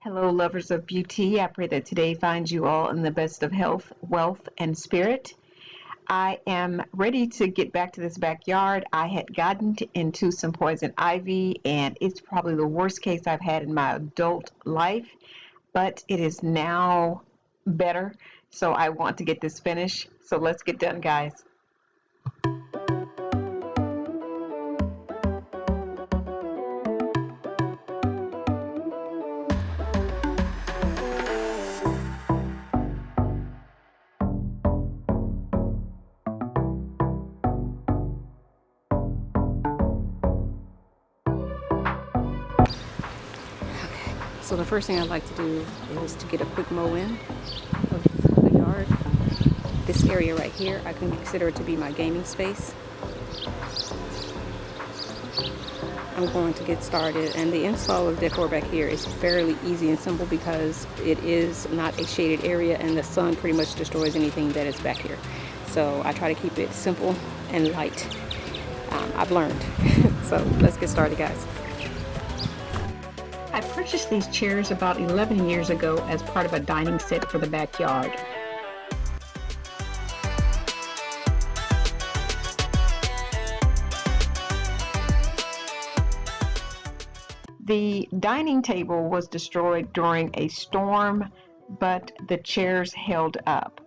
Hello, lovers of beauty. I pray that today finds you all in the best of health, wealth, and spirit. I am ready to get back to this backyard. I had gotten into some poison ivy, and it's probably the worst case I've had in my adult life, but it is now better. So I want to get this finished. So let's get done, guys. So the first thing I'd like to do is to get a quick mow in of the yard. This area right here, I can consider it to be my gaming space. I'm going to get started, and the install of decor back here is fairly easy and simple because it is not a shaded area and the sun pretty much destroys anything that is back here. So I try to keep it simple and light. I've learned. So let's get started, guys. I purchased these chairs about 11 years ago as part of a dining set for the backyard. The dining table was destroyed during a storm, but the chairs held up.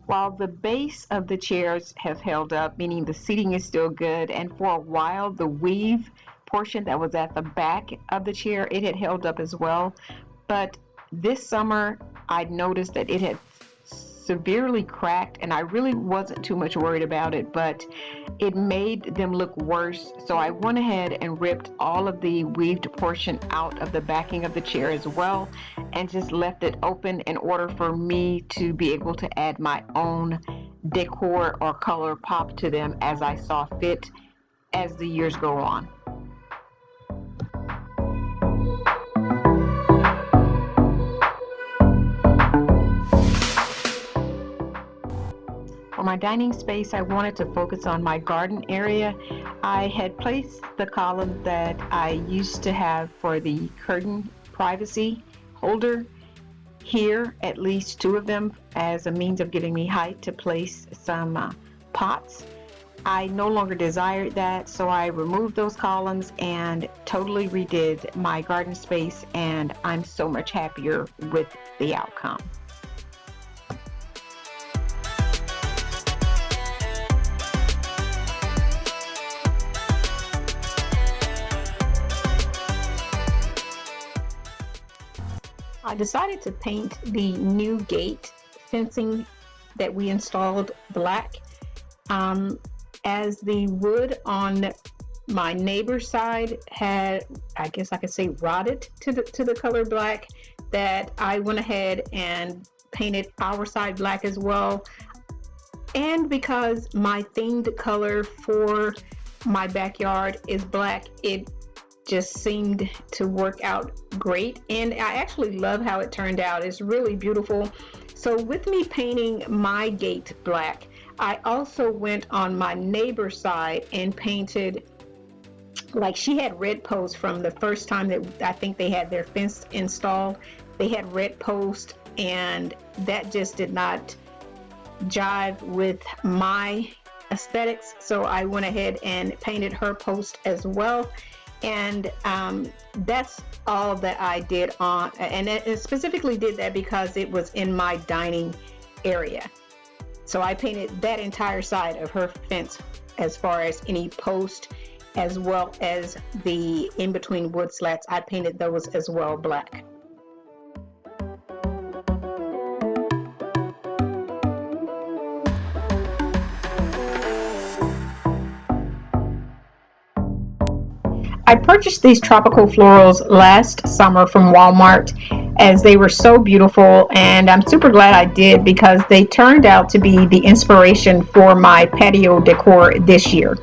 While the base of the chairs have held up, meaning the seating is still good, and for a while the weave portion that was at the back of the chair, it had held up as well. But this summer I noticed that it had severely cracked, and I really wasn't too much worried about it, but it made them look worse. So I went ahead and ripped all of the weaved portion out of the backing of the chair as well, and just left it open in order for me to be able to add my own decor or color pop to them as I saw fit as the years go on. For my dining space, I wanted to focus on my garden area. I had placed the column that I used to have for the curtain privacy holder here, at least two of them, as a means of giving me height to place some pots. I no longer desired that, so I removed those columns and totally redid my garden space, and I'm so much happier with the outcome. I decided to paint the new gate fencing that we installed black, as the wood on my neighbor's side had, I guess I could say, rotted to the color black, that I went ahead and painted our side black as well. And because my themed color for my backyard is black, it just seemed to work out great, and I actually love how it turned out. It's really beautiful. So with me painting my gate black, I also went on my neighbor's side and painted, like, she had red posts from the first time that I think they had their fence installed. They had red posts, and that just did not jive with my aesthetics, so I went ahead and painted her post as well. And that's all that I did on, and it specifically did that because it was in my dining area. So I painted that entire side of her fence as far as any post, as well as the in-between wood slats. I painted those as well black. I purchased these tropical florals last summer from Walmart, as they were so beautiful, and I'm super glad I did because they turned out to be the inspiration for my patio decor this year.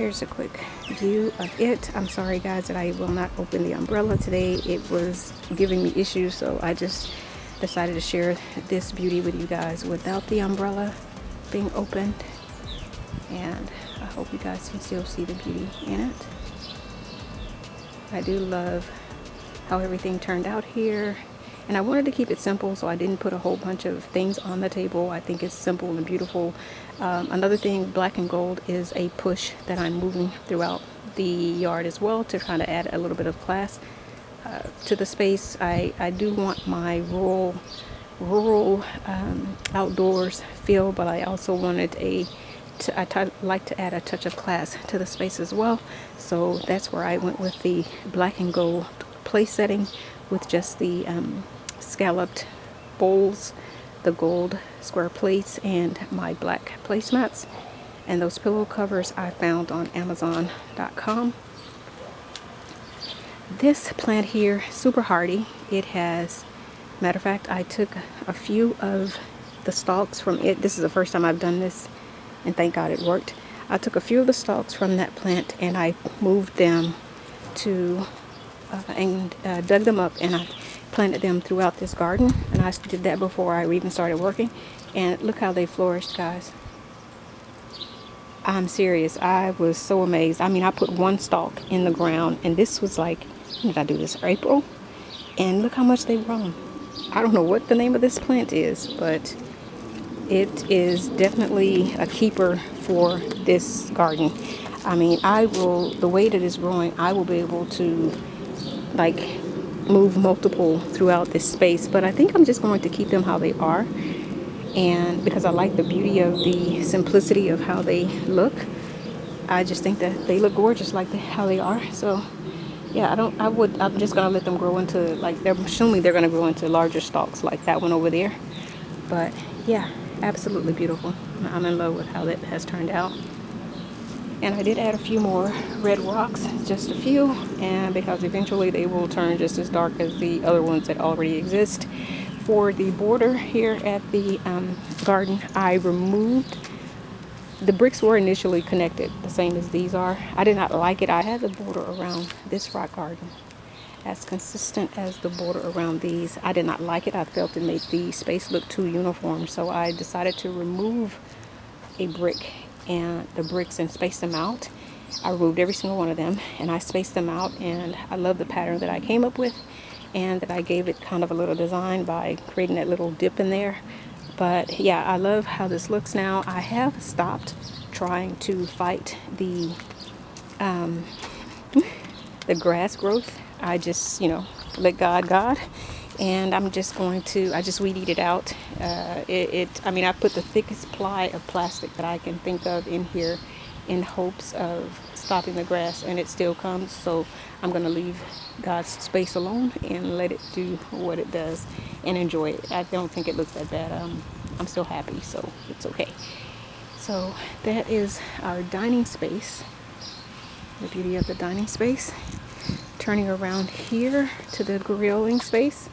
here's a quick view of it. I'm sorry guys that I will not open the umbrella today. It was giving me issues, so I just decided to share this beauty with you guys without the umbrella being opened. And I hope you guys can still see the beauty in it. I do love how everything turned out here. And I wanted to keep it simple, so I didn't put a whole bunch of things on the table. I think it's simple and beautiful. Another thing, black and gold is a push that I'm moving throughout the yard as well to kind of add a little bit of class to the space. I do want my rural outdoors feel, but I also wanted I like to add a touch of class to the space as well. So that's where I went with the black and gold place setting with just the scalloped bowls, the gold square plates, and my black placemats. And those pillow covers I found on Amazon.com. This plant here, super hardy. It has, matter of fact, I took a few of the stalks from it. This is the first time I've done this, and thank God it worked. I took a few of the stalks from that plant and I moved them to dug them up, and I planted them throughout this garden. And I did that before I even started working, and look how they flourished, guys. I'm serious. I was so amazed. I mean, I put one stalk in the ground, and this was like, when did I do this? April? And look how much they've grown. I don't know what the name of this plant is, but it is definitely a keeper for this garden. I mean, the way that it's growing, I will be able to like move multiple throughout this space, but I think I'm just going to keep them how they are. And because I like the beauty of the simplicity of how they look, I just think that they look gorgeous like how they are. So yeah, I'm just gonna let them grow into, like, they're assuming they're gonna grow into larger stalks like that one over there. But yeah, absolutely beautiful. I'm in love with how that has turned out. And I did add a few more red rocks, just a few, and because eventually they will turn just as dark as the other ones that already exist. For the border here at the garden, I removed, the bricks were initially connected, the same as these are. I did not like it. I had the border around this rock garden as consistent as the border around these. I did not like it. I felt it made the space look too uniform, so I decided to remove a brick and the bricks and space them out. I removed every single one of them and I spaced them out, and I love the pattern that I came up with, and that I gave it kind of a little design by creating that little dip in there. But yeah, I love how this looks now. I have stopped trying to fight the grass growth. I just, let God. And I'm just going to, I just weed eat it out. I mean, I put the thickest ply of plastic that I can think of in here in hopes of stopping the grass, and it still comes. So I'm going to leave God's space alone and let it do what it does and enjoy it. I don't think it looks that bad. I'm still happy, so it's okay. So that is our dining space, the beauty of the dining space. Turning around here to the grilling space.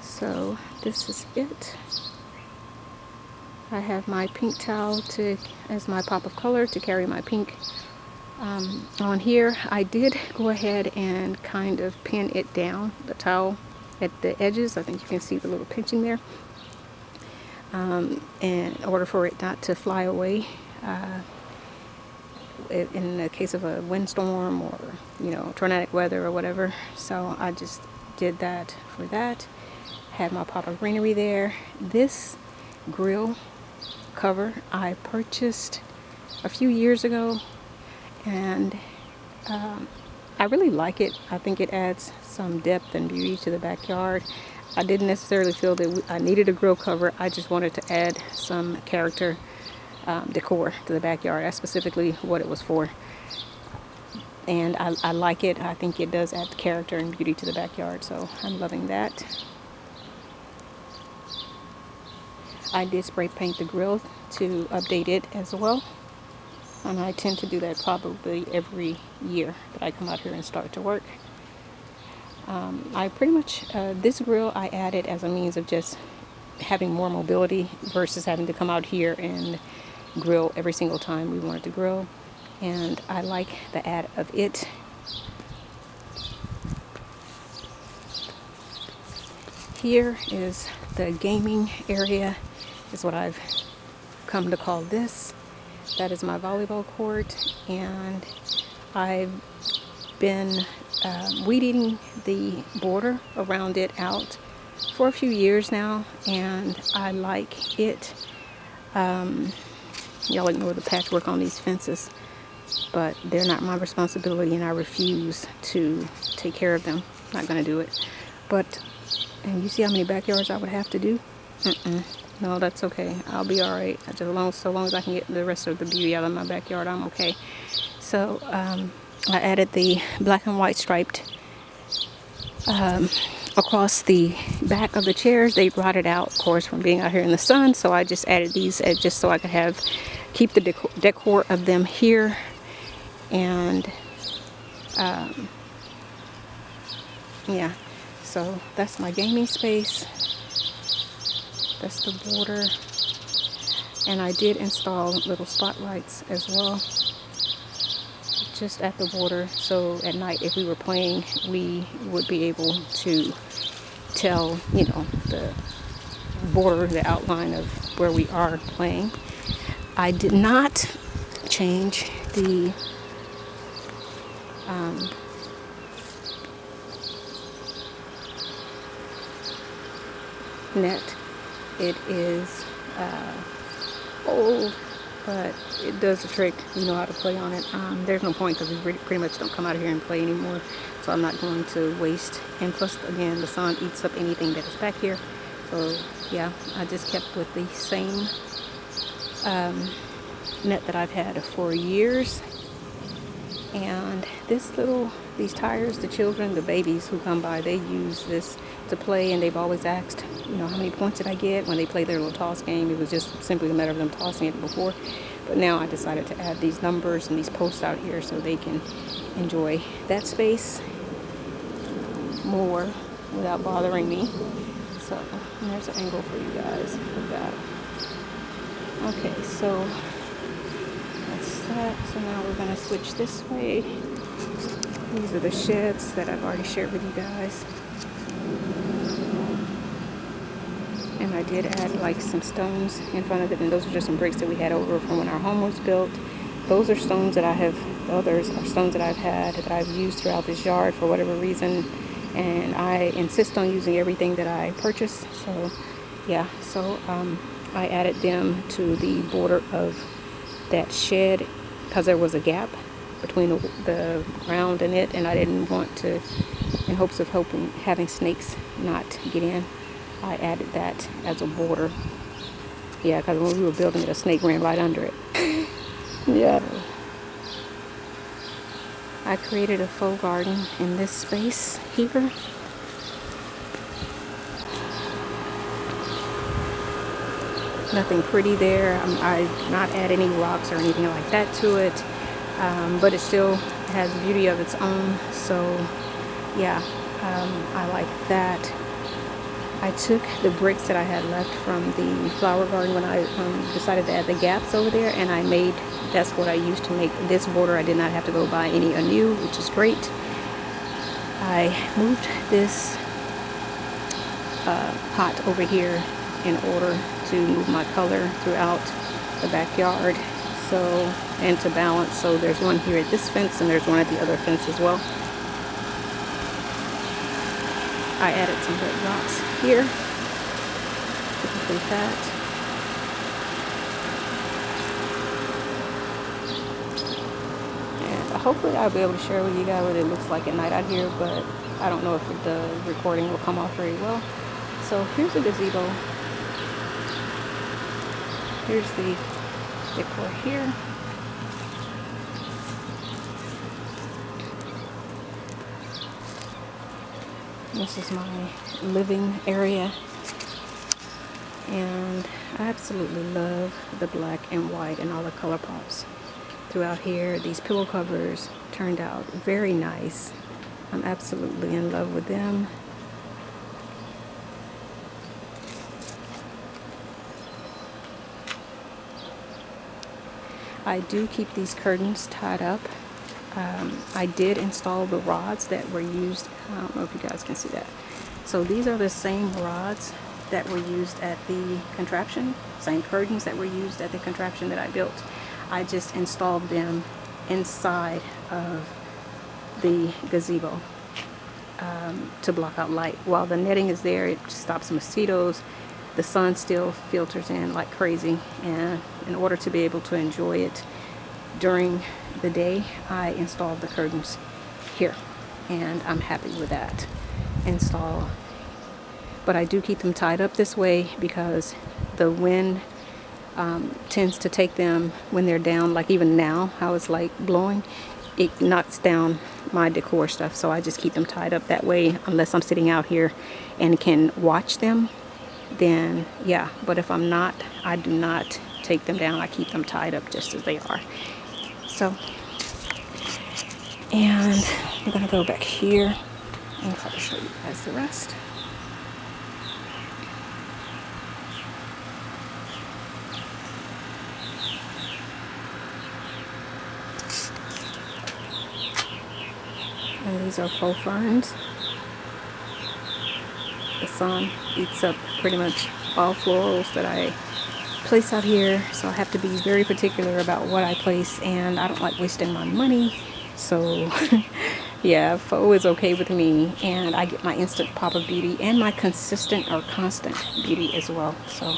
So this is it. I have my pink towel as my pop of color to carry my pink on here. I did go ahead and kind of pin it down, the towel at the edges. I think you can see the little pinching there. In order for it not to fly away in the case of a windstorm or tornadic weather or whatever. So I just did that for that. Had my pot of greenery there. This grill cover I purchased a few years ago, and I really like it. I think it adds some depth and beauty to the backyard. I didn't necessarily feel that I needed a grill cover. I just wanted to add some character decor to the backyard. That's specifically what it was for. And I like it. I think it does add character and beauty to the backyard, so I'm loving that. I did spray paint the grill to update it as well, and I tend to do that probably every year that I come out here and start to work. I pretty much, this grill I added as a means of just having more mobility versus having to come out here and grill every single time we wanted to grill. And I like the add of it. Here is the gaming area, is what I've come to call this. That is my volleyball court, and I've been weed eating the border around it out for a few years now, and I like it. Y'all ignore the patchwork on these fences, but they're not my responsibility, and I refuse to take care of them. Not gonna do it. But, and you see how many backyards I would have to do? No, that's okay. I'll be all right. So long as I can get the rest of the beauty out of my backyard, I'm okay. So I added the black and white striped across the back of the chairs. They rotted out, of course, from being out here in the sun. So I just added these just so I could keep the decor of them here. And yeah, so that's my gaming space. That's the border. And I did install little spotlights as well, just at the border, so at night if we were playing, we would be able to tell, you know, the border, the outline of where we are playing. I did not change the net. It is old, but it does the trick. You know how to play on it. There's no point because we pretty much don't come out of here and play anymore, so I'm not going to waste. And plus, again, the sun eats up anything that is back here. So yeah, I just kept with the same net that I've had for years. And these tires, the children, the babies who come by, they use this to play, and they've always asked, you know, how many points did I get when they play their little toss game. It was just simply a matter of them tossing it before, but now I decided to add these numbers and these posts out here so they can enjoy that space more without bothering me. So there's an angle for you guys of that. Okay, so that's that. So now we're going to switch this way. These are the sheds that I've already shared with you guys. And I did add like some stones in front of it, and those are just some bricks that we had over from when our home was built. Those are stones that the others are stones that I've had, that I've used throughout this yard for whatever reason. And I insist on using everything that I purchase. So yeah, so I added them to the border of that shed because there was a gap between the ground and it, and I didn't want to, in hopes of having snakes not get in, I added that as a border. Yeah, because when we were building it, a snake ran right under it. Yeah. I created a faux garden in this space here. Nothing pretty there. I did not add any rocks or anything like that to it, but it still has beauty of its own. So yeah, I like that. I took the bricks that I had left from the flower garden when I decided to add the gaps over there, and that's what I used to make this border. I did not have to go buy any anew, which is great. I moved this pot over here in order to move my color throughout the backyard, and to balance. So there's one here at this fence, and there's one at the other fence as well. I added some red rocks here to complete that. And hopefully I'll be able to share with you guys what it looks like at night out here, but I don't know if the recording will come off very well. So here's the gazebo. Here's the decor here. This is my living area, and I absolutely love the black and white and all the color pops throughout here. These pillow covers turned out very nice. I'm absolutely in love with them. I do keep these curtains tied up. I did install the rods that were used. I don't know if you guys can see that. So these are the same rods that were used at the contraption, same curtains that were used at the contraption that I built. I just installed them inside of the gazebo to block out light. While the netting is there, it stops mosquitoes. The sun still filters in like crazy, and in order to be able to enjoy it during the day, I installed the curtains here, and I'm happy with that install. But I do keep them tied up this way because the wind tends to take them when they're down, like even now, how it's like blowing, it knocks down my decor stuff. So I just keep them tied up that way, unless I'm sitting out here and can watch them, then yeah. But if I'm not, I do not take them down. I keep them tied up just as they are. So, and I'm gonna go back here and try to show you guys the rest. And these are faux ferns. The sun eats up pretty much all florals that I place out here, so I have to be very particular about what I place, and I don't like wasting my money. So yeah, faux is okay with me, and I get my instant pop of beauty and my consistent or constant beauty as well. So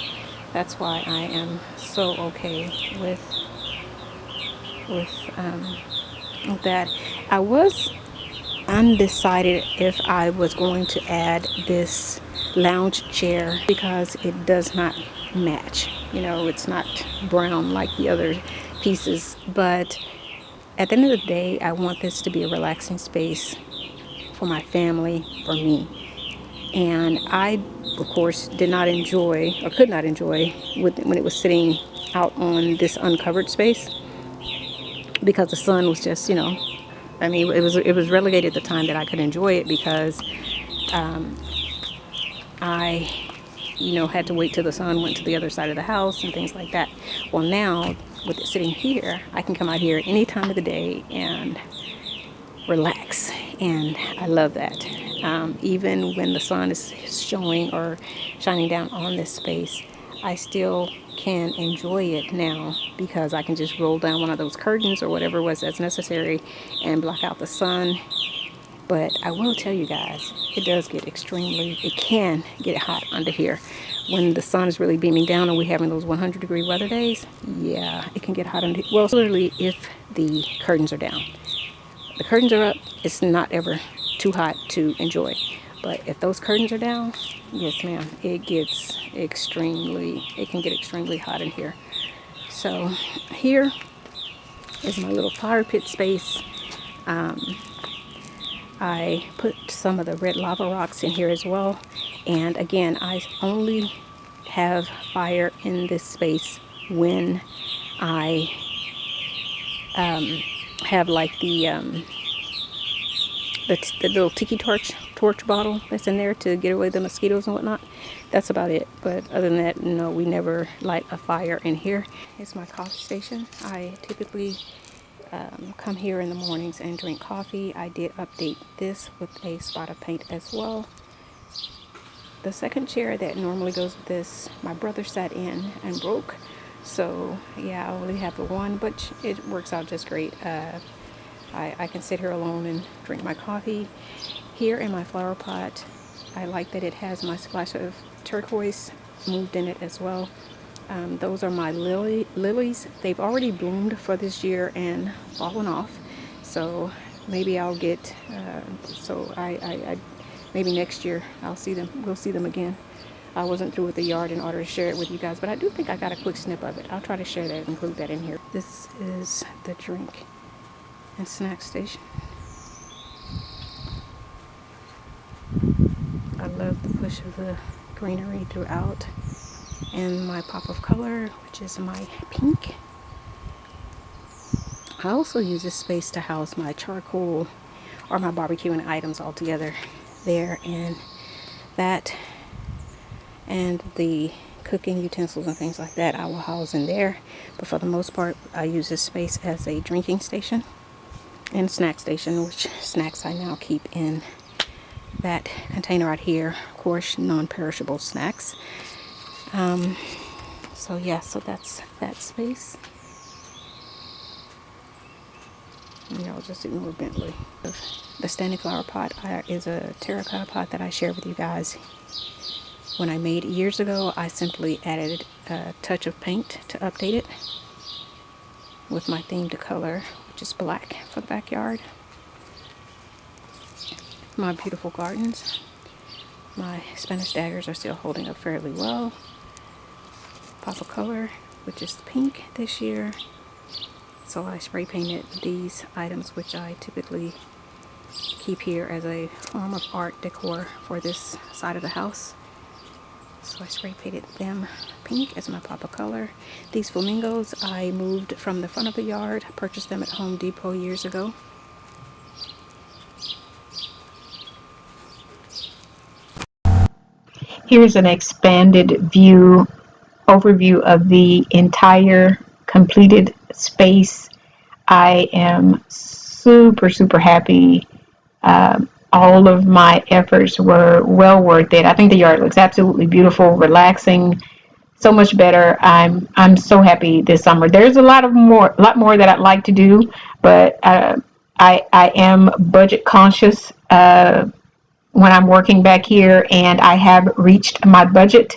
that's why I am so okay with that. I was undecided if I was going to add this lounge chair because it does not match. You know, it's not brown like the other pieces, but at the end of the day, I want this to be a relaxing space for my family, for me. And I, of course, did not enjoy or could not enjoy when it was sitting out on this uncovered space, because the sun was just, you know, I mean, it was relegated the time that I could enjoy it, because I, you know, had to wait till the sun went to the other side of the house and things like that. Well, now with it sitting here, I can come out here any time of the day and relax, and I love that. Even when the sun is showing or shining down on this space, I still can enjoy it now, because I can just roll down one of those curtains or whatever was that's necessary and block out the sun. But I will tell you guys, it can get hot under here. When the sun is really beaming down and we're having those 100-degree weather days, yeah, it can get hot under here. Well, particularly if the curtains are down. The curtains are up, it's not ever too hot to enjoy. But if those curtains are down, yes ma'am, it can get extremely hot in here. So here is my little fire pit space. I put some of the red lava rocks in here as well. And again, I only have fire in this space when I have like the little tiki torch bottle that's in there to get away the mosquitoes and whatnot. That's about it. But other than that, no, we never light a fire in here. It's my coffee station. I typically come here in the mornings and drink coffee. I did update this with a spot of paint as well. The second chair that normally goes with this, my brother sat in and broke. So yeah, I only have the one, but it works out just great. I can sit here alone and drink my coffee. Here in my flower pot, I like that it has my splash of turquoise moved in it as well. Those are my lilies. They've already bloomed for this year and fallen off. So maybe I'll get, maybe next year I'll see them. We'll see them again. I wasn't through with the yard in order to share it with you guys, but I do think I got a quick snip of it. I'll try to share that, include that in here. This is the drink and snack station. I love the push of the greenery throughout, and my pop of color, which is my pink. I also use this space to house my charcoal or my barbecuing items all together there, and that and the cooking utensils and things like that, I will house in there. But for the most part, I use this space as a drinking station and snack station, which snacks I now keep in that container right here. Of course, non-perishable snacks. So yeah, so that's that space. And y'all just ignore Bentley. The standing flower pot is a terracotta pot that I shared with you guys when I made years ago. I simply added a touch of paint to update it with my themed color, which is black for the backyard. My beautiful gardens. My Spanish daggers are still holding up fairly well. Pop of color, which is pink this year. So I spray painted these items, which I typically keep here as a form of art decor for this side of the house. So I spray painted them pink as my pop of color. These flamingos I moved from the front of the yard. I purchased them at Home Depot years ago. Here's an expanded overview of the entire completed space. I am super happy. All of my efforts were well worth it. I think the yard looks absolutely beautiful, relaxing, so much better. I'm so happy this summer. There's a lot more that I'd like to do, but I am budget conscious when I'm working back here, and I have reached my budget.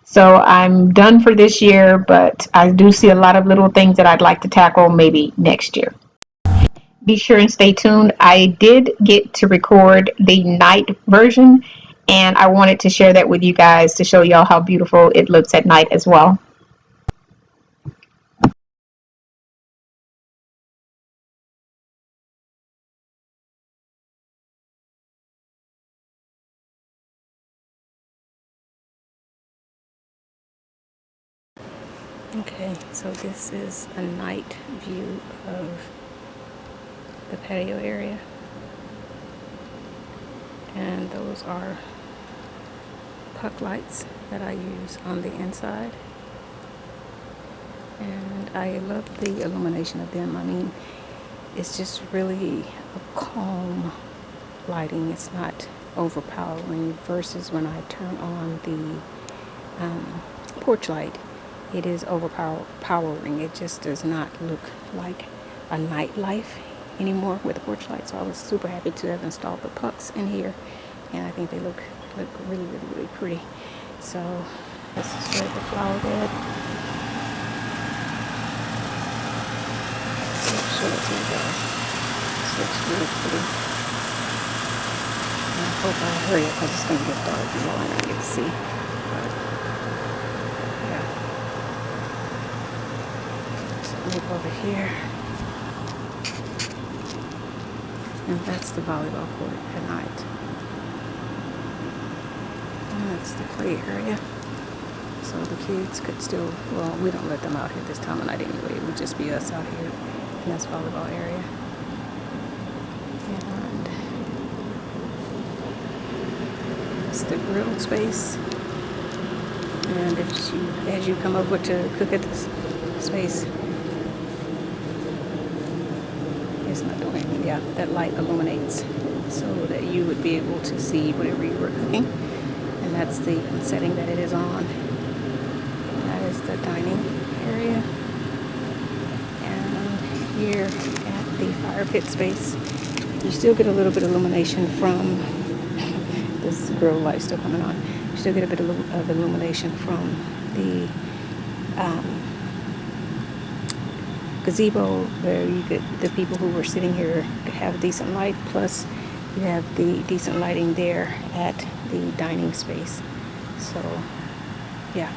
So I'm done for this year, but I do see a lot of little things that I'd like to tackle maybe next year. Be sure and stay tuned. I did get to record the night version, and I wanted to share that with you guys to show y'all how beautiful it looks at night as well. Okay, so this is a night view of the patio area. And those are puck lights that I use on the inside. And I love the illumination of them. I mean, it's just really a calm lighting. It's not overpowering versus when I turn on the porch light. It is overpowering. It just does not look like a nightlife anymore with the porch light. So I was super happy to have installed the pucks in here, and I think they look really pretty. So this is where the flower bed. Show it to you guys. This looks really pretty. And I hope I hurry up because it's going to get dark and y'all might not get to see. But yeah. So look over here. And that's the volleyball court at night. And that's the play area. So the kids could still, well, we don't let them out here this time of night anyway. It would just be us out here. And that's volleyball area. And that's the grill space. And as you come over to cook at this space, it's not doing anything. Yeah, that light illuminates so that you would be able to see whatever you were cooking. And that's the setting that it is on. That is the dining area. And here at the fire pit space, you still get a little bit of illumination from this grill light still coming on. You still get a bit of illumination from the gazebo, where you get the people who were sitting here have decent light, plus you have the decent lighting there at the dining space. So yeah,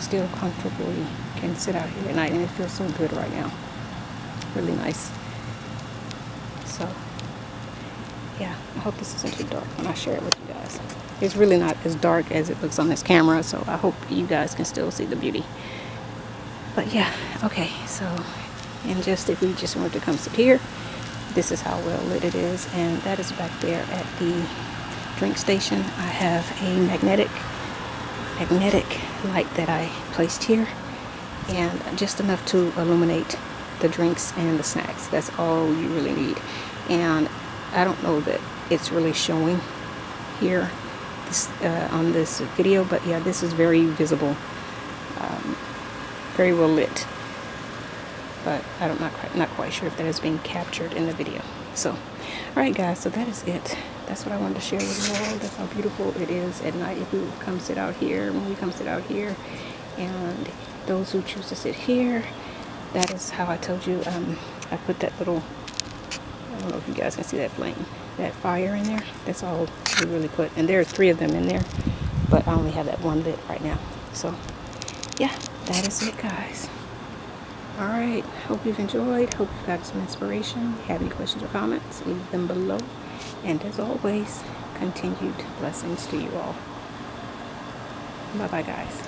still comfortably can sit out here at night, and it feels so good right now. Really nice. So yeah, I hope this isn't too dark when I share it with you guys. It's really not as dark as it looks on this camera, so I hope you guys can still see the beauty. But yeah, okay, so, and just if we just wanted to come sit here, this is how well lit it is. And that is back there at the drink station. I have a magnetic light that I placed here, and just enough to illuminate the drinks and the snacks. That's all you really need. And I don't know that it's really showing here on this video, but yeah, this is very visible, very well lit, but I'm not quite sure if that is being captured in the video. So all right guys, so that is it. That's what I wanted to share with you all. That's how beautiful it is at night if you come sit out here, when we come sit out here. And those who choose to sit here, that is how I told you, I put that little, I don't know if you guys can see that flame, that fire in there. That's all we really put. And there are 3 of them in there, but I only have that one lit right now. So yeah, that is it guys. All right, hope you've enjoyed. Hope you've got some inspiration. If you have any questions or comments, leave them below. And as always, continued blessings to you all. Bye-bye, guys.